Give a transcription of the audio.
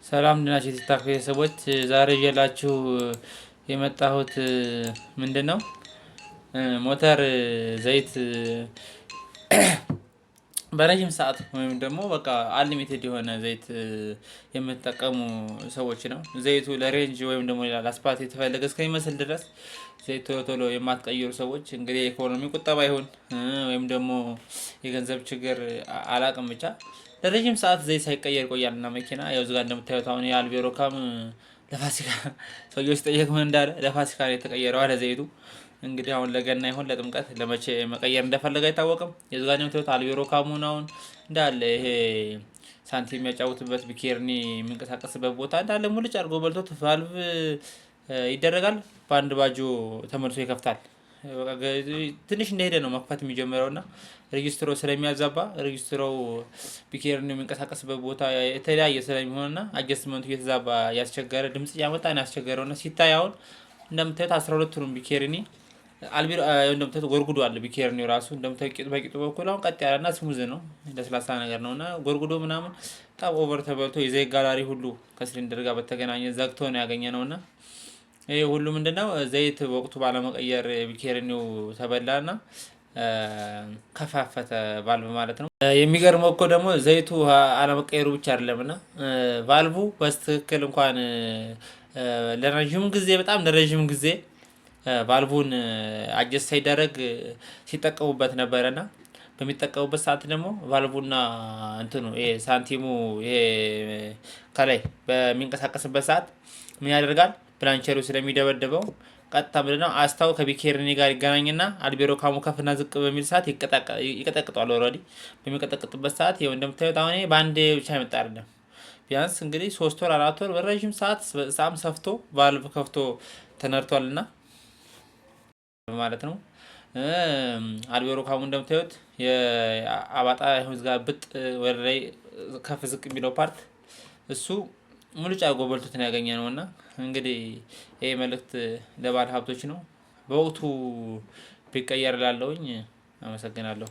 ሰላም እንድናችሁ የቲክታክ ቤተሰቦች፣ ዛሬ ይዤላችሁ የመጣሁት ምንድነው ሞተር ዘይት በረጅም ሰዓት ወይም ደግሞ በቃ አንሊሚትድ የሆነ ዘይት የምትጠቀሙ ሰዎች ነው። ዘይቱ ለሬንጅ ወይም ደግሞ ለአስፓልት የተፈለገ እስከሚመስል ድረስ ዘይት ቶሎ ቶሎ የማትቀይሩ ሰዎች እንግዲህ የኢኮኖሚ ቁጠባ ይሁን ወይም ደግሞ የገንዘብ ችግር አላቅም፣ ብቻ ለረጅም ሰዓት ዘይት ሳይቀየር ቆያልና መኪና ያው እዚህ ጋር እንደምታዩት አሁን የአልቤሮ ካም ለፋሲካ ሰውየው ሲጠየቅ ምን እንዳለ ለፋሲካ ነው የተቀየረው አለ ዘይቱ። እንግዲህ አሁን ለገና ይሁን ለጥምቀት ለመቼ መቀየር እንደፈለገ አይታወቅም። የዝጋኛው ተውት አልቤሮ ካሙናውን እንዳለ ይሄ ሳንቲም የሚያጫውትበት ቢኬርኒ የሚንቀሳቀስበት ቦታ እንዳለ ሙልጭ አድርጎ በልቶት ቫልቭ ይደረጋል። በአንድ ባጆ ተመልሶ ይከፍታል። በቃ ትንሽ እንደሄደ ነው መክፈት የሚጀምረውና ሬጂስትሮ ስለሚያዛባ ሬጂስትሮው ቢኬርኒ የሚንቀሳቀስበት ቦታ የተለያየ ስለሚሆንና አጀስትመንቱ እየተዛባ ያስቸገረ ድምጽ እያመጣ ነው ያስቸገረውና ሲታይ አሁን እንደምታዩት 12ቱንም ቢኬርኒ አልቤሮ እንደምታዩት ጎርጉዶ አለ። ቢኬርኒው ራሱ እንደምታዩት ቂጥ በቂጡ በኩል አሁን ቀጥ ያለና ስሙዝ ነው ለስላሳ ነገር ነውና ጎርጉዶ ምናምን በጣም ኦቨር ተበልቶ የዘይት ጋላሪ ሁሉ ከሲሊንደር ጋር በተገናኘ ዘግቶ ነው ያገኘነውና ይሄ ሁሉ ምንድነው ዘይት ወቅቱ ባለመቀየር ቢኬርኒው ተበላና ከፋፈተ ቫልቭ ማለት ነው። የሚገርመው እኮ ደግሞ ዘይቱ አለመቀየሩ ብቻ አይደለምና ቫልቭ በትክክል እንኳን ለረጅም ጊዜ በጣም ለረጅም ጊዜ ቫልቡን አጀስት ሳይደረግ ሲጠቀሙበት ነበረና በሚጠቀሙበት ሰዓት ደግሞ ቫልቡና እንትኑ ይሄ ሳንቲሙ ይሄ ከላይ በሚንቀሳቀስበት ሰዓት ምን ያደርጋል? ብላንቸሩ ስለሚደበደበው ቀጥታ ምንድነው አስታው ከቢኬርኒ ጋር ይገናኝና አልቤሮ ካሙ ከፍና ዝቅ በሚል ሰዓት ይቀጠቅጣል። ኦልሬዲ በሚቀጠቅጥበት ሰዓት ይሄው እንደምታዩት አሁን በአንድ ብቻ ይመጣ አይደለም። ቢያንስ እንግዲህ 3 ወር 4 ወር በረጅም ሰዓት በጣም ሰፍቶ ቫልቭ ከፍቶ ተነርቷልና ማለት ነው። አልቤሮ ካሙ እንደምታዩት የአባጣ ህዝብ ጋር ብጥ ወደ ላይ ከፍ ዝቅ የሚለው ፓርት እሱ ሙሉጫ ጎበልቶት ነው ያገኘነውና እንግዲህ ይሄ መልእክት ለባለ ሀብቶች ነው። በወቅቱ ቢቀየር ላለውኝ አመሰግናለሁ።